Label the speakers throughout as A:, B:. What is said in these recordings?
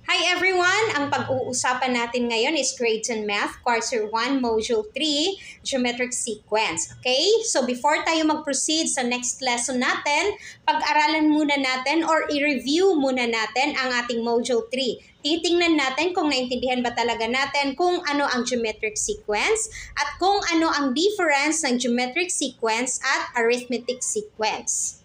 A: Hi everyone! Ang pag-uusapan natin ngayon is Grade 10 Math, Quarter 1, Module 3, Geometric Sequence. Okay? So before tayo mag-proceed sa next lesson natin, pag-aralan muna natin or i-review muna natin ang ating Module 3. Titingnan natin kung naintindihan ba talaga natin kung ano ang geometric sequence at kung ano ang difference ng geometric sequence at arithmetic sequence.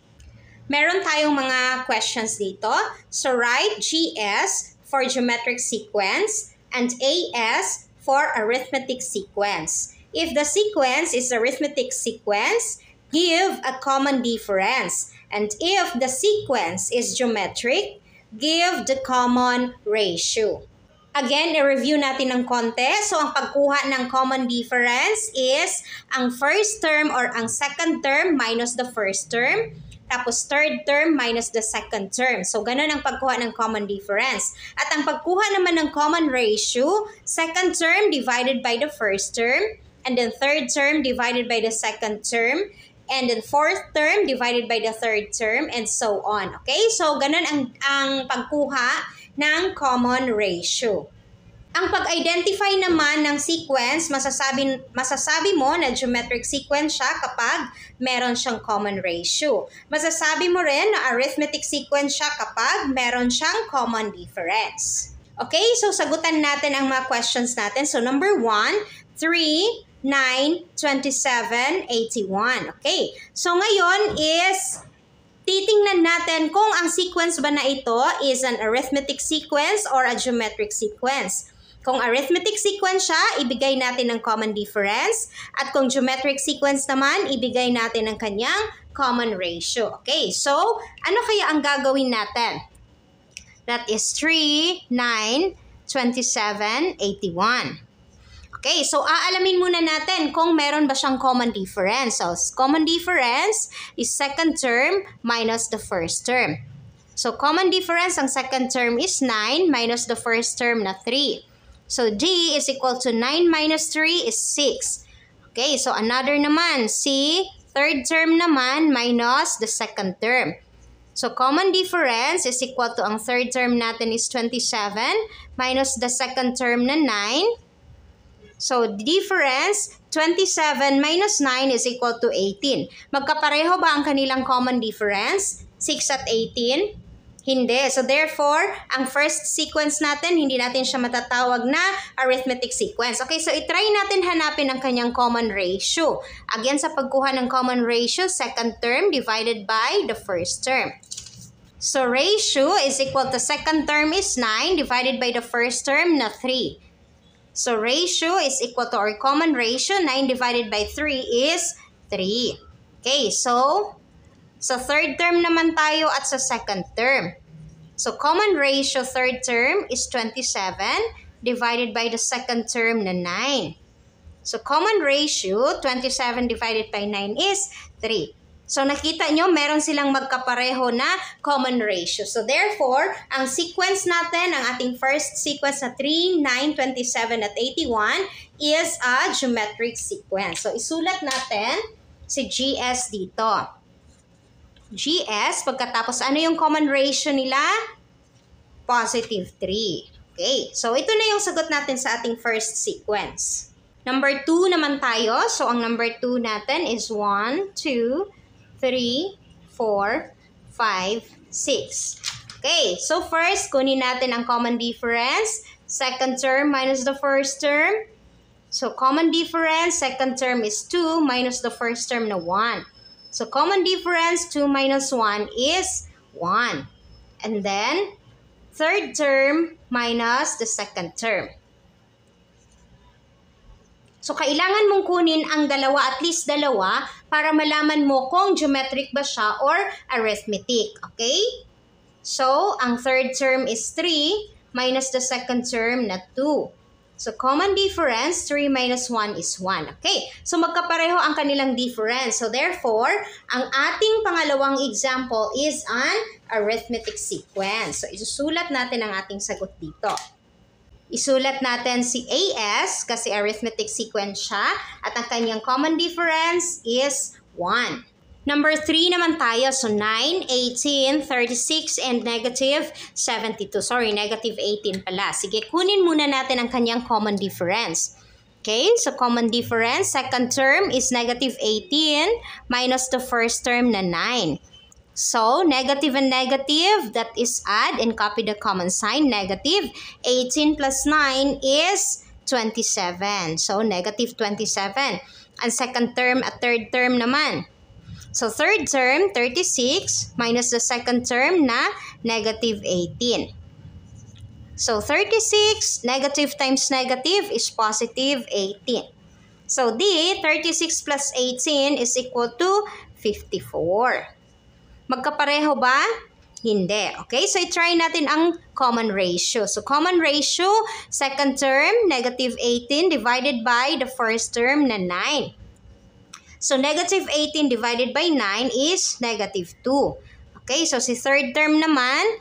A: Meron tayong mga questions dito. So write GS for geometric sequence and AS for arithmetic sequence. If the sequence is arithmetic sequence, give a common difference. And if the sequence is geometric, give the common ratio. Again, i-review natin ng konti. So, ang pagkuha ng common difference is ang first term or ang second term minus the first term. Tapos third term minus the second term. So, ganun ang pagkuha ng common difference. At ang pagkuha naman ng common ratio, second term divided by the first term, and then third term divided by the second term, and then fourth term divided by the third term, and so on. Okay? So, ganun ang pagkuha ng common ratio. Ang pag-identify naman ng sequence, masasabi mo na geometric sequence siya kapag meron siyang common ratio. Masasabi mo rin na arithmetic sequence siya kapag meron siyang common difference. Okay, so sagutan natin ang mga questions natin. So number 1, 3, 9, 27, 81. Okay, so ngayon is titingnan natin kung ang sequence ba na ito is an arithmetic sequence or a geometric sequence. Kung arithmetic sequence siya, ibigay natin ang common difference. At kung geometric sequence naman, ibigay natin ang kanyang common ratio. Okay, so ano kaya ang gagawin natin? That is 3, 9, 27, 81. Okay, so aalamin muna natin kung meron ba siyang common difference. So, common difference is second term minus the first term. So, common difference ang second term is 9 minus the first term na 3. So, D is equal to 9 minus 3 is 6. Okay, so another naman, C, third term naman minus the second term. So, common difference is equal to ang third term natin is 27 minus the second term na 9. So, difference, 27 minus 9 is equal to 18. Magkapareho ba ang kanilang common difference? 6 at 18? Hindi. So, therefore, ang first sequence natin, hindi natin siya matatawag na arithmetic sequence. Okay, so itry natin hanapin ang kanyang common ratio. Again, sa pagkuha ng common ratio, second term divided by the first term. So, ratio is equal to second term is 9 divided by the first term na 3. So, ratio is equal to our common ratio, 9 divided by 3 is 3. Okay, so third term naman tayo at sa second term. So, common ratio third term is 27 divided by the second term na 9. So, common ratio 27 divided by 9 is 3. So, nakita nyo, meron silang magkapareho na common ratio. So, therefore, ang sequence natin, ang ating first sequence na 3, 9, 27, at 81 is a geometric sequence. So, isulat natin si GS dito. GS, pagkatapos ano yung common ratio nila? Positive 3. Okay, so ito na yung sagot natin sa ating first sequence. Number 2 naman tayo. So, ang number 2 natin is 1, 2, 3, 4, 5, 6. Okay, so first, kunin natin ang common difference. Second term minus the first term. So, common difference, second term is 2 minus the first term na 1. So, common difference, 2 minus 1 is 1. And then, third term minus the second term. So, kailangan mong kunin ang dalawa, at least dalawa, para malaman mo kung geometric ba siya or arithmetic. Okay? So, ang third term is 3 minus the second term na 2. So, common difference, 3 minus 1 is 1. Okay? So, magkapareho ang kanilang difference. So, therefore, ang ating pangalawang example is an arithmetic sequence. So, isusulat natin ang ating sagot dito. Isulat natin si AS kasi arithmetic sequence siya at ang kanyang common difference is 1. Number 3 naman tayo. So, 9, 18, 36, and negative 72. Sorry, negative 18 pala. Sige, kunin muna natin ang kanyang common difference. Okay, so common difference, second term is negative 18 minus the first term na 9. So, negative and negative, that is add and copy the common sign. Negative 18 plus 9 is 27. So, negative 27. Ang second term at third term naman. So, third term, 36 minus the second term na negative 18. So, 36, negative times negative is positive 18. So, D, 36 plus 18 is equal to 54. Magkapareho ba? Hindi. Okay, so i-try natin ang common ratio. So, common ratio, second term, negative 18 divided by the first term na 9. So, negative 18 divided by 9 is negative 2. Okay, so si third term naman,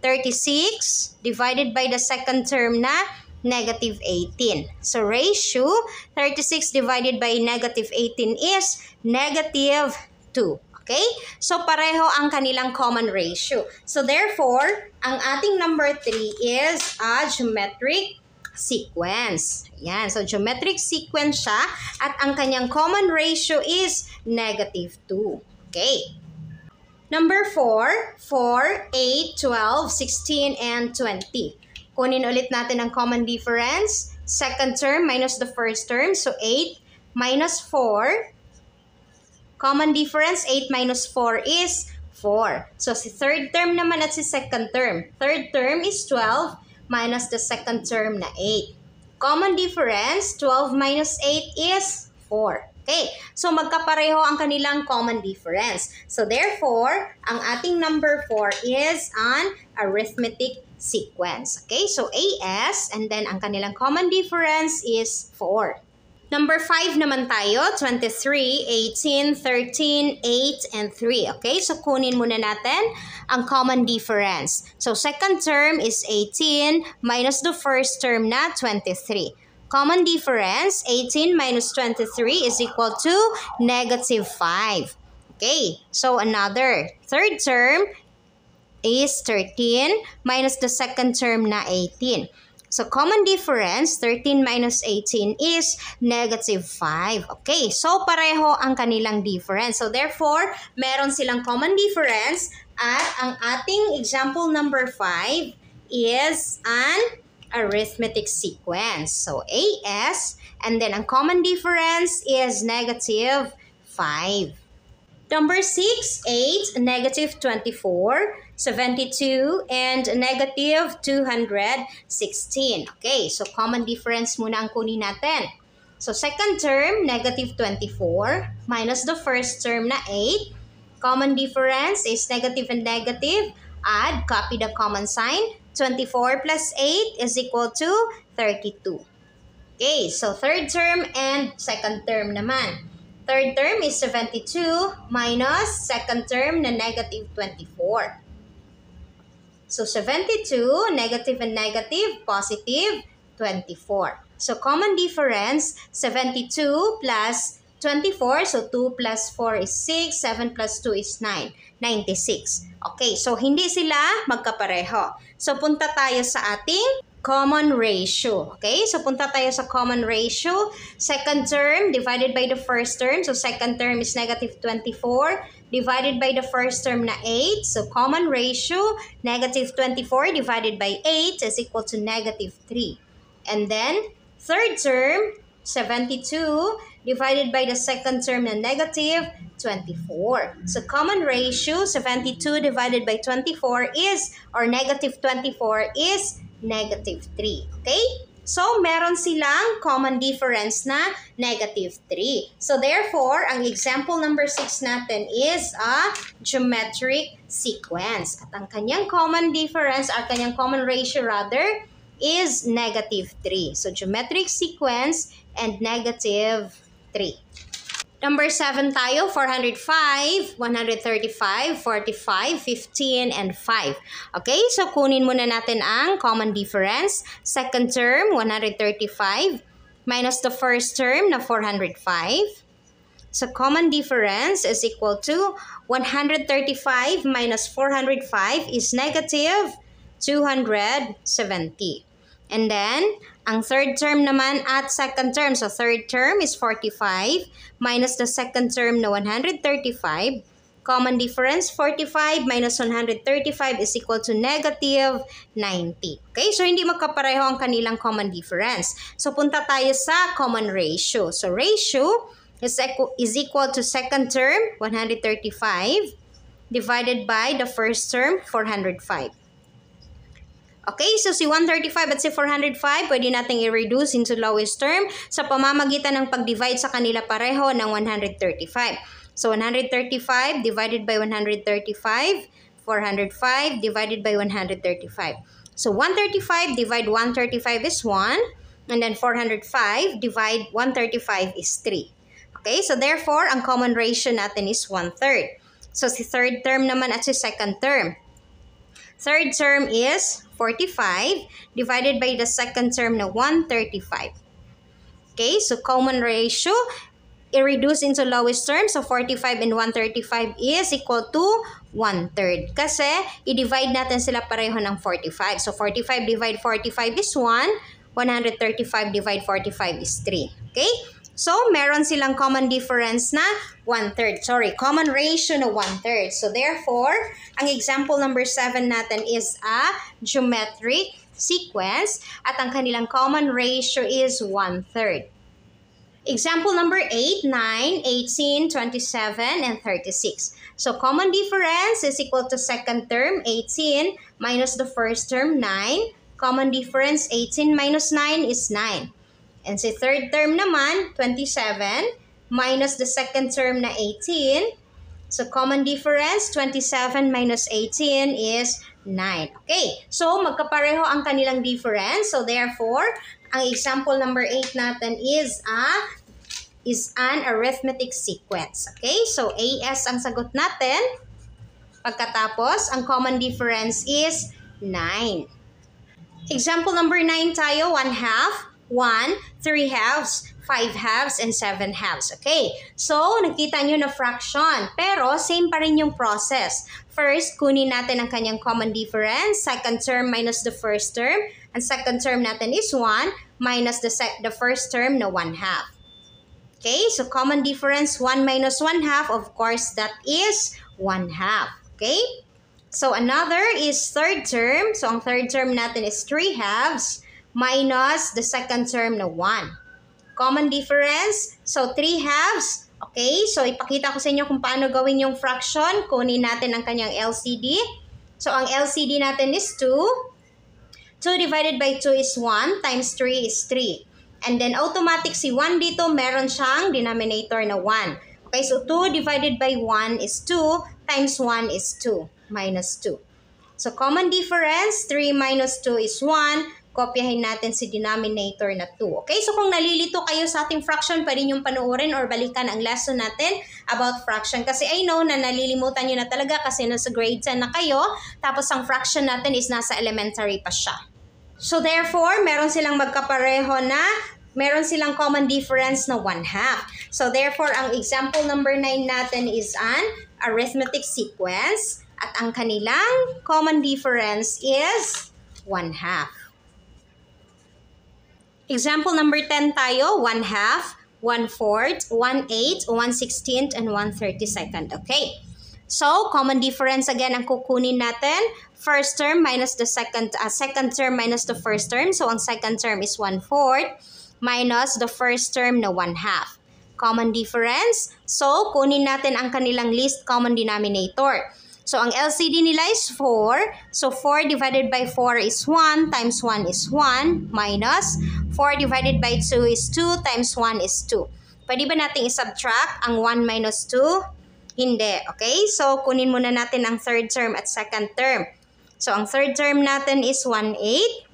A: 36 divided by the second term na negative 18. So, ratio, 36 divided by negative 18 is negative 2. Okay? So, pareho ang kanilang common ratio. So, therefore, ang ating number 3 is a geometric sequence. Yan. So, geometric sequence siya at ang kanyang common ratio is negative 2. Okay. Number 4, 4, 8, 12, 16, and 20. Kunin ulit natin ang common difference. Second term minus the first term. So, 8 minus 4. Common difference, 8 minus 4 is 4. So, si third term naman at si second term. Third term is 12 minus the second term na 8. Common difference, 12 minus 8 is 4. Okay, so magkapareho ang kanilang common difference. So therefore, ang ating number 4 is an arithmetic sequence. Okay, so AS and then ang kanilang common difference is 4. Number 5 naman tayo, 23, 18, 13, 8, and 3. Okay, so kunin muna natin ang common difference. So second term is 18 minus the first term na 23. Common difference, 18 minus 23 is equal to negative 5. Okay, so another third term is 13 minus the second term na 18. So, common difference, 13 minus 18 is negative 5. Okay, so pareho ang kanilang difference. So, therefore, meron silang common difference at ang ating example number 5 is an arithmetic sequence. So, AS and then ang common difference is negative 5. Number 6, 8, negative 24, 72, and negative 216. Okay, so common difference muna ang kunin natin. So second term, negative 24, minus the first term na 8. Common difference is negative and negative. Add, copy the common sign. 24 plus 8 is equal to 32. Okay, so third term and second term naman. Third term is 72 minus second term na negative 24. So, 72, negative and negative, positive 24. So, common difference, 72 plus 24. So, 2 plus 4 is 6, 7 plus 2 is 9, 96. Okay, so hindi sila magkapareho. So, punta tayo sa ating common ratio. Okay, so punta tayo sa common ratio. Second term divided by the first term. So second term is negative 24 divided by the first term na 8. So common ratio, negative 24 divided by 8 is equal to negative 3. And then third term, 72 divided by the second term na negative 24. So common ratio, 72 divided by 24 is, or negative 24 is negative 3. Okay? So, meron silang common difference na negative 3. So, therefore, ang example number 6 natin is a geometric sequence. At ang kanyang common difference, or kanyang common ratio rather, is negative 3. So, geometric sequence and negative 3. Number 7 tayo, 405, 135, 45, 15, and 5. Okay, so kunin muna natin ang common difference. Second term, 135, minus the first term na 405. So common difference is equal to 135 minus 405 is negative 270. And then, ang third term naman at second term. So third term is 45 minus the second term na 135. Common difference, 45 minus 135 is equal to negative 90. Okay, so hindi magkapareho ang kanilang common difference. So punta tayo sa common ratio. So ratio is equal to second term, 135, divided by the first term, 405. Okay, so si 135 at si 405, pwede nating i-reduce into lowest term sa pamamagitan ng pag-divide sa kanila pareho ng 135. So 135 divided by 135, 405 divided by 135. So 135 divide 135 is 1, and then 405 divide 135 is 3. Okay, so therefore, ang common ratio natin is 1/3. So si third term naman at si second term. Third term is 45 divided by the second term na 135. Okay, so common ratio, i-reduce into lowest term. So 45 and 135 is equal to 1/3. Kasi i-divide natin sila pareho ng 45. So 45 divide 45 is 1. 135 divide 45 is 3. Okay? So, meron silang common difference na 1/3. Sorry, common ratio na 1/3. So, therefore, ang example number 7 natin is a geometric sequence at ang kanilang common ratio is 1/3. Example number 8, 9, 18, 27, and 36. So, common difference is equal to second term, 18, minus the first term, 9. Common difference, 18 minus 9 is 9. And sa third term naman, 27, minus the second term na 18. So, common difference, 27 minus 18 is 9. Okay, so magkapareho ang kanilang difference. So, therefore, ang example number 8 natin is an arithmetic sequence. Okay, so AS ang sagot natin. Pagkatapos, ang common difference is 9. Example number 9 tayo, 1/2. 1, 3 halves, 5 halves, and 7 halves. Okay, so nakita nyo na fraction, pero same pa rin yung process. First, kunin natin ang kanyang common difference, second term minus the first term, and second term natin is 1 minus the first term na 1/2. Okay, so common difference, 1 minus 1/2, of course, that is 1/2. Okay, so another is third term. So ang third term natin is 3 halves, minus the second term na 1. Common difference, so 3 halves. Okay, so ipakita ko sa inyo kung paano gawin yung fraction. Kunin natin ang kanyang LCD. So ang LCD natin is 2. 2 divided by 2 is 1, times 3 is 3. And then automatic si 1 dito, meron siyang denominator na 1. Okay, so 2 divided by 1 is 2, times 1 is 2, minus 2. So common difference, 3 minus 2 is 1. Kopyahin natin si denominator na 2. Okay, so kung nalilito kayo sa ating fraction, pwede niyong panoorin or balikan ang lesson natin about fraction. Kasi I know na nalilimutan niyo na talaga kasi nasa grade 10 na kayo, tapos ang fraction natin is nasa elementary pa siya. So therefore, meron silang magkapareho na, meron silang common difference na 1/2. So therefore, ang example number 9 natin is an arithmetic sequence at ang kanilang common difference is 1/2. Example number 10 tayo, 1/2, 1/4, 1/8, 1/16, and 1/32. Okay. So, common difference again ang kukunin natin. First term minus the second term minus the first term. So, ang second term is 1/4 minus the first term na 1/2. Common difference. So, kunin natin ang kanilang least common denominator. So, ang LCD nila is 4. So, 4 divided by 4 is 1, times 1 is 1, minus 4 divided by 2 is 2, times 1 is 2. Pwede ba natin i-subtract ang 1 minus 2? Hindi. Okay? So, kunin muna natin ang third term at second term. So, ang third term natin is 1/8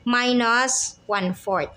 A: minus 1/4.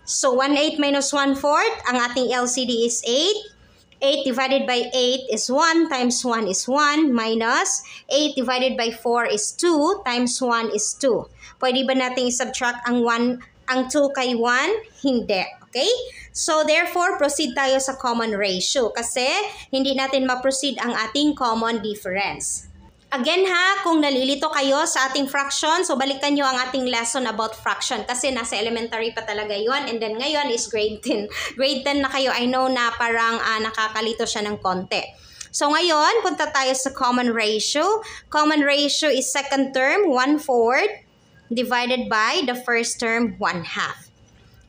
A: So, 1/8 minus 1/4, ang ating LCD is 8. 8 divided by 8 is 1, times 1 is 1, minus 8 divided by 4 is 2, times 1 is 2. Pwede ba natin i-subtract ang 2 kay 1? Hindi. Okay? So, therefore, proceed tayo sa common ratio kasi hindi natin ma-proceed ang ating common difference. Again ha, kung nalilito kayo sa ating fraction, so balikan nyo ang ating lesson about fraction kasi nasa elementary pa talaga yon, and then ngayon is grade 10. Grade 10 na kayo, I know na parang nakakalito siya ng konti. So ngayon, punta tayo sa common ratio. Common ratio is second term, 1/4, divided by the first term, 1/2.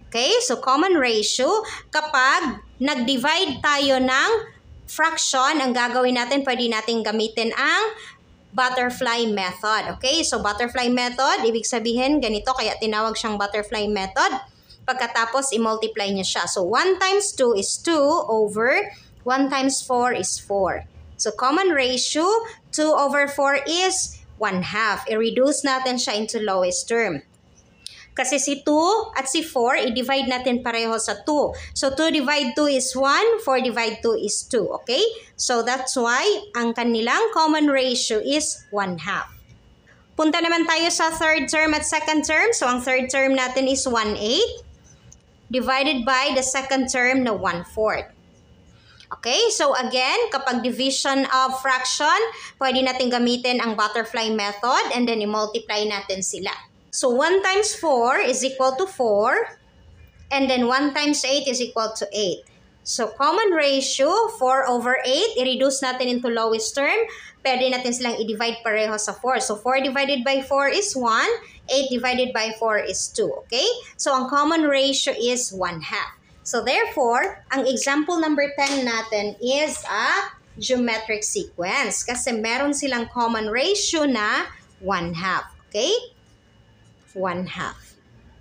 A: Okay, so common ratio, kapag nag-divide tayo ng fraction, ang gagawin natin, pwede natin gamitin ang butterfly method. Okay, so butterfly method, ibig sabihin ganito, kaya tinawag siyang butterfly method. Pagkatapos, i-multiply niya siya. So 1 times 2 is 2 over 1 times 4 is 4. So common ratio, 2 over 4 is 1/2. I-reduce natin siya into lowest term. Kasi si 2 at si 4, i-divide natin pareho sa 2. So 2 divide 2 is 1, 4 divide 2 is 2. Okay? So that's why ang kanilang common ratio is 1/2. Punta naman tayo sa third term at second term. So ang third term natin is 1/8 divided by the second term na 1/4. Okay, so again, kapag division of fraction, pwede natin gamitin ang butterfly method and then i-multiply natin sila. So 1 times 4 is equal to 4, and then 1 times 8 is equal to 8. So common ratio, 4 over 8, i-reduce natin into lowest term, pwede natin silang i-divide pareho sa 4. So 4 divided by 4 is 1, 8 divided by 4 is 2, okay? So ang common ratio is 1/2. So therefore, ang example number 10 natin is a geometric sequence kasi meron silang common ratio na 1/2, okay? 1/2.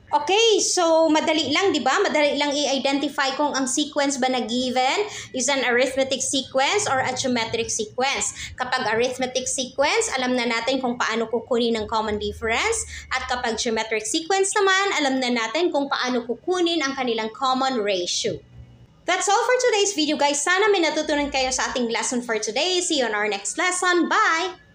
A: Okay, so madali lang, di ba? Madali lang i-identify kung ang sequence ba na given is an arithmetic sequence or a geometric sequence. Kapag arithmetic sequence, alam na natin kung paano kukunin ang common difference. At kapag geometric sequence naman, alam na natin kung paano kukunin ang kanilang common ratio. That's all for today's video, guys. Sana may natutunan kayo sa ating lesson for today. See you on our next lesson. Bye!